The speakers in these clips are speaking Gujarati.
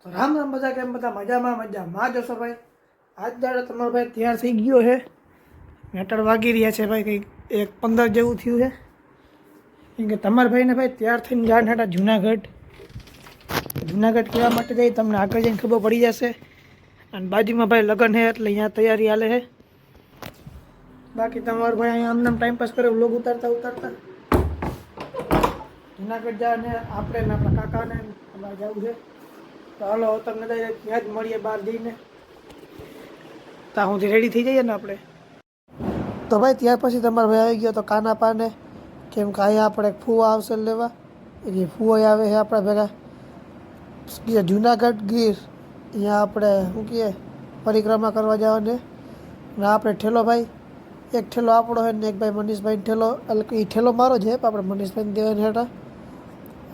તો રામ રામ બધા, કેમ બધા મજામાં જશો ભાઈ? આજ દાડે તમારો ભાઈ તૈયાર થઈ ગયો છે. મેટર વાગી રહ્યા છે ભાઈ, કંઈક 1:15 જેવું થયું છે. કેમ કે તમારા ભાઈને ભાઈ તૈયાર થઈને જવાના હતા જુનાગઢ કહેવા માટે જઈ, તમને આગળ જઈને ખબર પડી જશે. અને બાજુમાં ભાઈ લગ્ન છે એટલે અહીંયા તૈયારી હાલે છે. બાકી તમારો ભાઈ અહીંયા આમને ટાઈમપાસ કરે, વ્લોગ ઉતારતા જુનાગઢ જવાને આપણે ને આપણા કાકાને અમારે જવું છે. તો હાલો તમને ત્યાં જ મળીએ બહાર જઈને, ત્યાં સુધી રેડી થઈ જઈએ ને આપણે. તો ભાઈ ત્યાર પછી તમારો ભાઈ આવી ગયો તો કાના પાને, કેમ કે અહીંયા આપણે ફૂવા આવશે લેવા. એ ફૂવો આવે છે આપણા ભેગા જુનાગઢ ગીર. અહીંયા આપણે શું કહીએ પરિક્રમા કરવા જવાને. ને આપણે ઠેલો ભાઈ, એક ઠેલો આપણો છે ને એક ભાઈ મનીષભાઈ ઠેલો, એટલે એ ઠેલો મારો છે પણ આપણે મનીષભાઈને દેવાને હતા.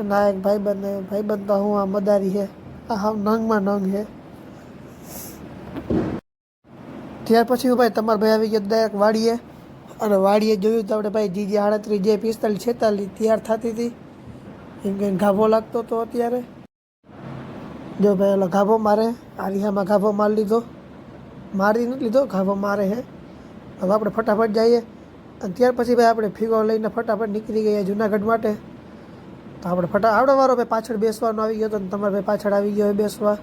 અને આ એક ભાઈબંધ તો હું આ મદારી છે, આ હાવ નંગમાં નંગ છે. ત્યાર પછી હું ભાઈ તમારા ભાઈ આવી ગયો ડાયરેક્ટ વાડીએ. અને વાડીએ જોયું તો આપણે ભાઈ જીજી 38 જે 45 46 તૈયાર થતી હતી. એમ કંઈ ગાભો લાગતો હતો અત્યારે. જો ભાઈ ઓલો ગાભો મારે, આરિયામાં ગાભો મારી લીધો, મારી નથી લીધો, ગાભો મારે છે. હવે આપણે ફટાફટ જઈએ. અને ત્યાર પછી ભાઈ આપણે ફીગો લઈને ફટાફટ નીકળી ગયા જુનાગઢ માટે. તો આપણે આવડો વારો ભાઈ પાછળ બેસવાનો આવી ગયો હતો ને તમારે ભાઈ પાછળ આવી ગયો બેસવા.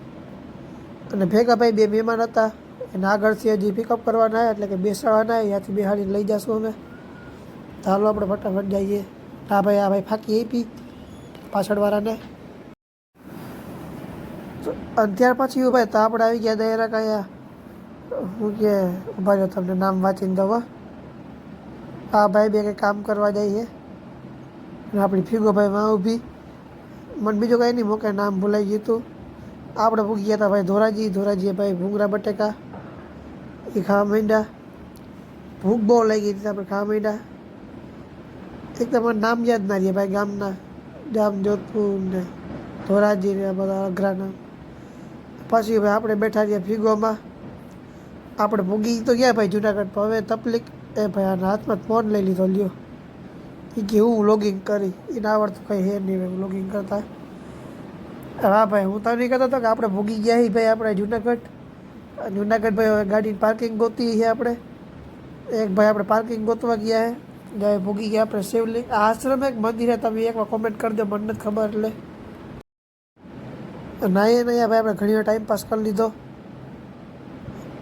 અને ભેગા ભાઈ 2 મહેમાન હતા, એને આગળથી હજી પિકઅપ કરવાના એટલે કે બેસાડવાના, ત્યાંથી બેહાડીને લઈ જશું અમે. તો હાલો આપણે ફટાફટ જઈએ. આ ભાઈ ફાંકી આપી પાછળવાળાને. અને ત્યાર પછી ભાઈ તો આપણે આવી ગયા દયરા કયા હું કે ઉભા જો તમને નામ વાંચીને દઉં. આ ભાઈ બે કંઈ કામ કરવા જઈએ. અને આપણી ફીગો ભાઈ માં ઊભી, મને બીજું કંઈ નહીં મૂકે, નામ ભૂલાઈ ગયું હતું. આપણે ભૂગી ગયા હતા ભાઈ ધોરાજીએ ભાઈ ભૂંગળા બટેકા એ ખાવા માંડ્યા. ભૂખ બહુ લાગી હતી, આપણે ખાવા માંડ્યા. એકદમ મને નામ યાદ ના રહીએ ભાઈ ગામના, જોધપુર ને ધોરાજી ને બધા અઘરા નામ. પછી ભાઈ આપણે બેઠા રહ્યા ફીગોમાં. આપણે ભૂગી તો ગયા ભાઈ જુનાગઢ, પણ હવે તકલીફ એ ભાઈ આના હાથમાં ફોન લઈ લીધો લ્યો. એ કે હું વ્લોગિંગ કરી, એને આવડતું કંઈ હે નહીં ભાઈ વ્લોગિંગ કરતા. હા ભાઈ હું તો નહીં કહેતો હતો કે આપણે ભૂગી ગયા ભાઈ આપણે જુનાગઢ ભાઈ. હવે ગાડીની પાર્કિંગ ગોતી છે આપણે. એક ભાઈ આપણે પાર્કિંગ ગોતવા ગયા છે, જાય ભૂગી ગયા આપણે શિવલિંગ. આ આશ્રમ એક મંદિર છે, તમે એકવાર કોમેન્ટ કરી દો, મને નથી ખબર. એટલે નાઈએ ભાઈ આપણે ઘણી વાર ટાઈમ પાસ કરી લીધો.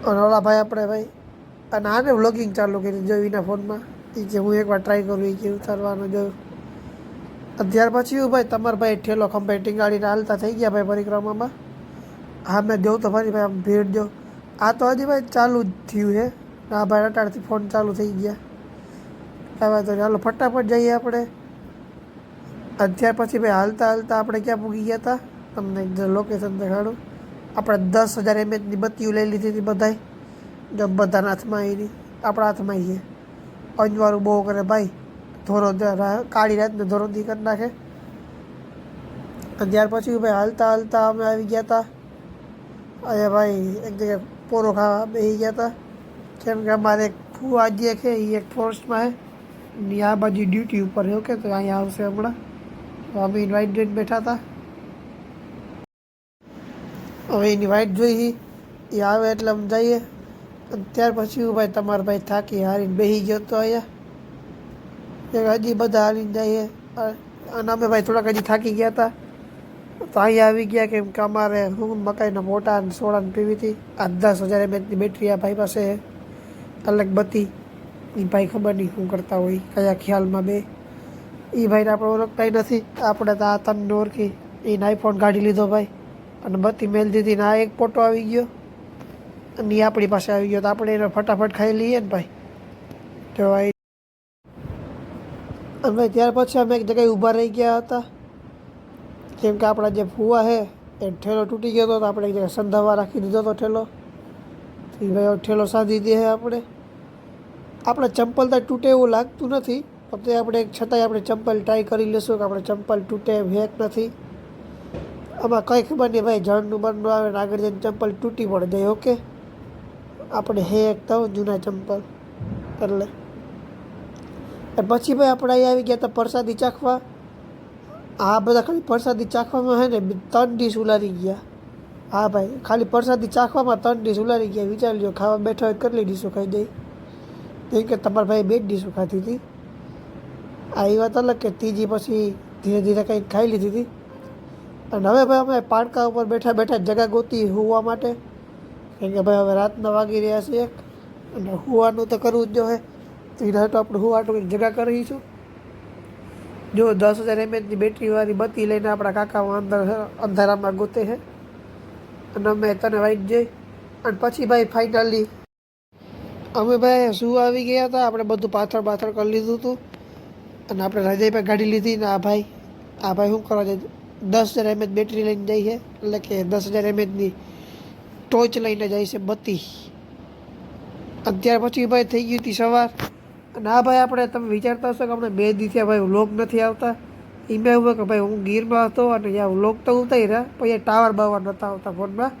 અને ઓલા ભાઈ આપણે ભાઈ અને આને વ્લોગિંગ ચાલુ કરી જોયું એના ફોનમાં. એ કે હું એકવાર ટ્રાય કરું, એ કે ઉતારવાનું જોયું. ત્યાર પછી હું ભાઈ તમારા ભાઈ ઠેલો ખંભાઈ ટીંગાડીને હાલતા થઈ ગયા ભાઈ પરિક્રમામાં. હા મેં જોઉં તો ફરી ભાઈ આમ ભીડ જો. આ તો હજી ભાઈ ચાલુ જ થયું છે. આ ભાઈ અટાડથી ફોન ચાલુ થઈ ગયા. હવે તો ચાલો ફટાફટ જઈએ આપણે. ત્યાર પછી ભાઈ હાલતા આપણે ક્યાં પૂગી ગયા હતા તમને લોકેશન દેખાડું. આપણે 10,000 mAhની બત્તીઓ લઈ લીધી હતી બધાય. જો બધાના હાથમાં એની, આપણા હાથમાં છે. અંજવાળું બહુ કરે ભાઈ, ધોરો કાળી રાતને ધોરો દી કરી નાખે. ત્યાર પછી ભાઈ હાલતા અમે આવી ગયા હતા. અને ભાઈ એક જગ્યાએ પોરો ખાવા બેસી ગયા હતા. કેમ કે અમારે એક ફૂવા જે છે એ એક ફોરેસ્ટમાં છે ને આ બાજુ ડ્યુટી ઉપર છે. ઓકે, તો અહીંયા આવશે હમણાં. તો અમે ઇન્વાઇટ જોઈને બેઠા હતા. હવે એની વાઇટ જોઈ એ આવે એટલે અમે જઈએ. ત્યાર પછી હું ભાઈ તમારા ભાઈ થાકી હારીને બેસી ગયો હતો અહીંયા. હજી બધા હારીને જઈએ. અને અમે ભાઈ થોડાક હજી થાકી ગયા હતા, તો અહીંયા આવી ગયા. કેમ કે અમારે હું મકાઈના મોટા અને સોડાને પીવી હતી. આ 10,000 mAhની બેટરી આ ભાઈ પાસે અલગ બત્તી. એ ભાઈ ખબર નહીં શું કરતા હોય, કયા ખ્યાલમાં બે. એ ભાઈને આપણે ઓળખતા નથી. આપણે તો આ તનને ઓળખી. એને આઈફોન કાઢી લીધો ભાઈ અને બત્તી મેલ દીધી. ને આ એક ફોટો આવી ગયો અને એ આપણી પાસે આવી ગયો. તો આપણે એને ફટાફટ ખાઈ લઈએ ને ભાઈ. તો અને ભાઈ ત્યાર પછી અમે એક જગ્યાએ ઊભા રહી ગયા હતા. કેમ કે આપણા જે ફૂવા છે એ ઠેલો તૂટી ગયો હતો, તો આપણે એક જગ્યાએ સંધાવા રાખી દીધો હતો ઠેલો. એ ભાઈ ઠેલો સાધી દે આપણે ચંપલ તો તૂટે એવું લાગતું નથી, પણ તે આપણે છતાંય આપણે ચંપલ ટ્રાય કરી લઈશું કે આપણે ચંપલ તૂટે હેક નથી. આમાં કંઈ ખબર નહીં ભાઈ, જળનું બરનું આવે ને આગળ જઈને ચંપલ તૂટી પડે જાય. ઓકે, આપણે હેક થવું જૂના ચંપલ એટલે. પછી ભાઈ આપણે અહીંયા આવી ગયા હતા પ્રસાદી ચાખવા. આ બધા ખાલી પ્રસાદી ચાખવામાં છે ને 3 ડીશ ઉલારી ગયા. હા ભાઈ, ખાલી પ્રસાદી ચાખવામાં 3 ડીશ ઉલારી ગયા. વિચારી લો, ખાવા બેઠા હોય કેટલી ડીશો ખાઈ દઈ. કેમ કે તમારા ભાઈ 2 જ ડીશો ખાધી હતી. આ એ વાત અલગ કે ત્રીજી પછી ધીરે ધીરે કંઈક ખાઈ લીધી હતી. અને હવે ભાઈ અમે પાડકા ઉપર બેઠા બેઠા જગા ગોતી હોવા માટે. કેમ કે ભાઈ હવે રાતના વાગી રહ્યા છે 1 અને હોવાનું તો કરવું જ જોઈએ. તો એના તો આપણે હોવાનું કંઈક જગા કરીશું. જો 10,000 mAhની બેટરીવાળી બત્તી લઈને આપણા કાકા અંદર અંધારામાં ગોતે છે. અને અમે તને વાઈટ જઈ અને પછી ભાઈ ફાઇનલી અમે ભાઈ શું આવી ગયા હતા. આપણે બધું પાથર કરી લીધું હતું અને આપણે રજાઈ ગાડી લીધી. ને આ ભાઈ શું કરવા જાય, 10,000 mAh બેટરી લઈને જાય છે. એટલે કે 10,000 mAhની ટોર્ચ લઈને જાય છે, બત્તી. અને ત્યાર પછી ભાઈ થઈ ગઈ હતી સવાર. અને આ ભાઈ આપણે તમે વિચારતા હશો કે આપણે 2 દિવસે ભાઈ વ્લોગ નથી આવતા. એમાં એવું કે ભાઈ હું ગીરમાં હતો અને ત્યાં વ્લોગ તો ઉતાર્યા પણ એ ટાવર બાવર નહોતા આવતા ફોનમાં.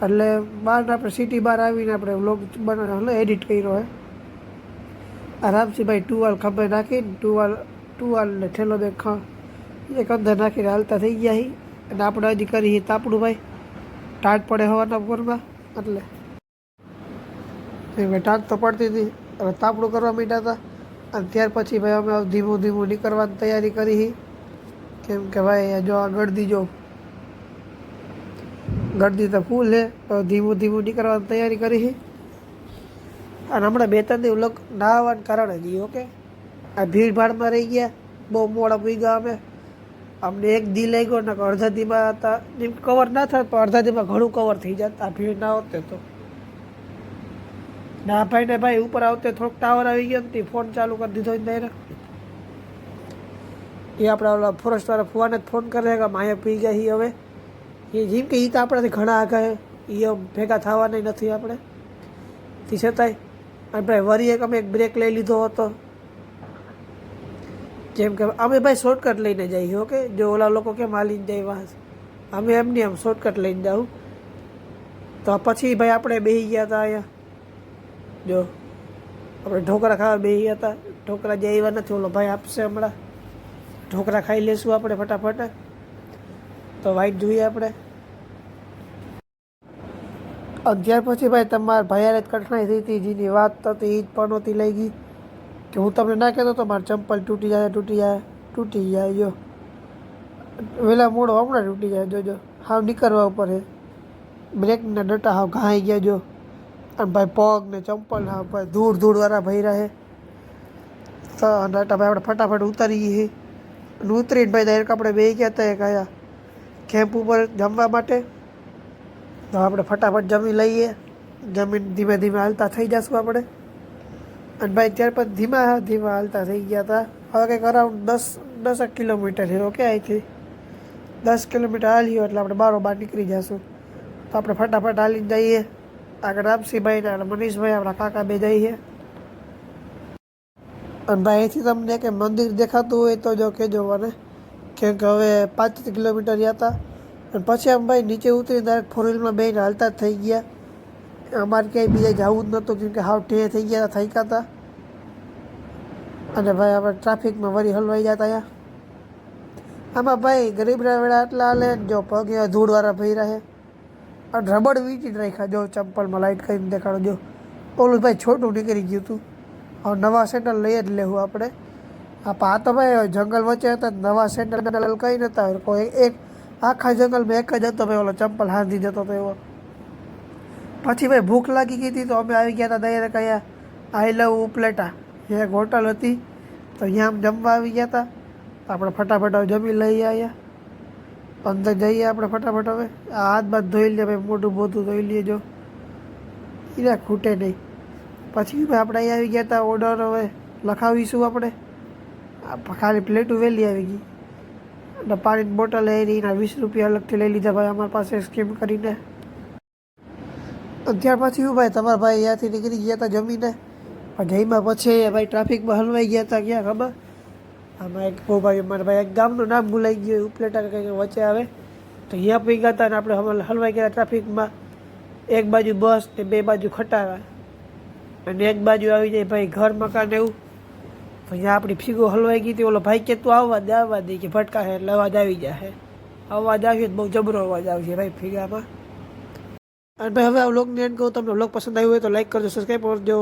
એટલે બહાર આપણે સિટી બહાર આવીને આપણે વ્લોગ બનાવ્યો, એડિટ કર્યો હોય આરામથી ભાઈ. ટુવાલ ખંભે નાખીને ટુવાલ ને ઠેલો એક અંદર નાખીને હાલતા થઈ ગયા છીએ. અને આપણે હજી કરી તાપડું ભાઈ, ટાટ પડે હવાના પોરમાં. એટલે ભાઈ ટાટ તો પડતી હતી, હવે તાપડું કરવા માંડ્યા હતા. અને ત્યાર પછી ભાઈ અમે ધીમું ધીમું નીકળવાની તૈયારી કરી. કેમ કે ભાઈ જો આ ગળદી તો ફૂલ છે, તો ધીમું ધીમું નીકળવાની તૈયારી કરી. અને હમણાં 2-3 દિવસ વ્લોગ ના આવવાના કારણે જ ઓકે આ ભીડભાડમાં રહી ગયા. બહુ મોડા પૂગ્યા અમે. અમને 1 દી લઈ ગયો ને અડધા દીમાં હતા. જેમ કવર ના થાય પણ અડધા દીમાં ઘણું કવર થઈ જાય. આ ભીડ ના હોતે તો ના ભાઈને ભાઈ ઉપર આવતે થોડોક ટાવર આવી ગયો ને ફોન ચાલુ કરી દીધો ડાયરેક્ટ. એ આપણા ઓલા ફોરેસ્ટવાળા ફુવાને જ ફોન કરે કે માયા પી ગયા છીએ હવે. એ જેમ કે એ તો આપણાથી ઘણા આગળ એ ભેગા થવાના નથી આપણે. તે છતાંય અને ભાઈ વરી અમે એક બ્રેક લઈ લીધો હતો. જેમ કે અમે ભાઈ શોર્ટકટ લઈને જઈએ ઓકે. જો ઓલા લોકો કેમ હાલીને જાય વાસ, અમે એમની આમ શોર્ટકટ લઈને જાઉં. તો પછી ભાઈ આપણે બેસી ગયા હતા અહીંયા. જો આપણે ઢોકળા ખાવા બેસી ગયા હતા. ઢોકળા જે આવ્યા નથી, ઓલો ભાઈ આપશે હમણાં. ઢોકળા ખાઈ લેશું આપણે ફટાફટ. તો વાઈટ જોઈએ આપણે. ત્યાર પછી ભાઈ તમારા ભાઈ જ કઠણાઈ થઈ હતી. જેની વાત હતી એ જ પણ નહોતી લઈ ગઈ કે હું તમને ના કહેતો તો મારું ચંપલ તૂટી જાય. જો વહેલા મોડો હમણાં તૂટી જાય. જોજો હાવ નીકળવા ઉપર છે. બ્રેકના ડટા હાવ ઘાઈ ગયા. જો અને ભાઈ પગ ને ચંપલ હાવ ભાઈ ધૂળવાળા ભરી રહે. તો ડટા ભાઈ આપણે ફટાફટ ઉતારી ગઈ. અને ઉતરીને ભાઈ ડાયરેક્ટ આપણે બેસી ગયા હતા કયા કેમ્પ ઉપર જમવા માટે. તો આપણે ફટાફટ જમી લઈએ. જમીન ધીમે ધીમે હાલતા થઈ જશું આપણે. અને ભાઈ ત્યાર પછી ધીમા હાલતા થઈ ગયા હતા. હવે કંઈક અરાઉન્ડ 10 કિલોમીટર છે ઓકે. અહીંથી 10 કિલોમીટર હાલ્યો એટલે આપણે બારોબાર નીકળી જશું. તો આપણે ફટાફટ હાલીને જઈએ. આગળ રામસિંહભાઈ અને મનીષભાઈ આપણા કાકા બે જઈએ. અને ભાઈ અહીંથી તમને કે મંદિર દેખાતું હોય તો જો કહેજો મને. કેમ કે હવે 5 કિલોમીટર ગયા હતા. અને પછી આમ ભાઈ નીચે ઉતરી ડાયરેક્ટ 4 વ્હીલમાં બેસીને હાલતા જ થઈ ગયા. અમારે ક્યાંય બીજે જવું જ નહોતું કેમ કે હાવ ઠે થઈ ગયા હતા, થાક્યા હતા. અને ભાઈ આપણે ટ્રાફિકમાં વળી હલવાઈ જતા અહીંયા. આમાં ભાઈ ગરીબના વેળા એટલા હાલે જો પગ એવા ધૂળવાળા ભરી રહે. અને રબડ વીંટીને રાખ્યા. જો ચંપલમાં લાઇટ કરીને દેખાડો. જો ઓલું ભાઈ છોટું નીકળી ગયું હતું. હવે નવા સેન્ડલ લઈ જ લેવું આપણે. આ તો ભાઈ જંગલ વચ્ચે હતા, નવા સેન્ડલ કંઈ નહોતા. કોઈ એક આખા જંગલમાં એક જ હતો ભાઈ ઓલો ચંપલ હાંધી જતો હતો એવો. પછી ભાઈ ભૂખ લાગી ગઈ હતી તો અમે આવી ગયા હતા ડાયરેક્ટ અહીંયા આઈ લવ ઉપલેટા. એક હોટલ હતી તો અહીંયા આમ જમવા આવી ગયા હતા. આપણે ફટાફટ હવે જમી લઈએ. અહીંયા અંદર જઈએ આપણે ફટાફટ. હવે આ હાથ બાદ ધોઈ લઈએ ભાઈ, મોઢું બોધું ધોઈ લઈએ. જો એને ખૂટે નહીં. પછી ભાઈ આપણે અહીંયા આવી ગયા હતા. ઓર્ડર હવે લખાવીશું આપણે. ખાલી પ્લેટું વહેલી આવી ગઈ. અને પાણીની બોટલ એની એના 20 રૂપિયા અલગથી લઈ લીધા ભાઈ અમારી પાસે સ્કીમ કરીને. ત્યાર પછી હું ભાઈ તમારા ભાઈ અહીંયાથી નીકળી ગયા હતા જમીને. પણ જઈમાં પછી ભાઈ ટ્રાફિકમાં હલવાઈ ગયા હતા. ક્યાં ખબર આમાં એક ભાઈ મારા ભાઈ એક ગામનું નામ ભૂલાઈ ગયું, ઉપલેટા કંઈક વચ્ચે આવે. તો અહીંયા પી ગયા હતા અને આપણે હલવાઈ ગયા ટ્રાફિકમાં. એક બાજુ બસ ને 2 બાજુ ખટારા અને એક બાજુ આવી જાય ભાઈ ઘર મકાન એવું. તો અહીંયા આપણી ફીગો હલવાઈ ગઈ હતી. ઓલો ભાઈ કે તું આવવા દે કે ભટકા છે એટલે અવાજ આવી જાય. અવાજ આવ્યો તો બહુ જબરો અવાજ આવશે ભાઈ ફીગામાં. અને ભાઈ હવે આ વ્લોગની એન્ડ કહું, તમને વ્લોગ પસંદ આવ્યો હોય તો લાઈક કરજો, સબસ્ક્રાઈબ કરજો.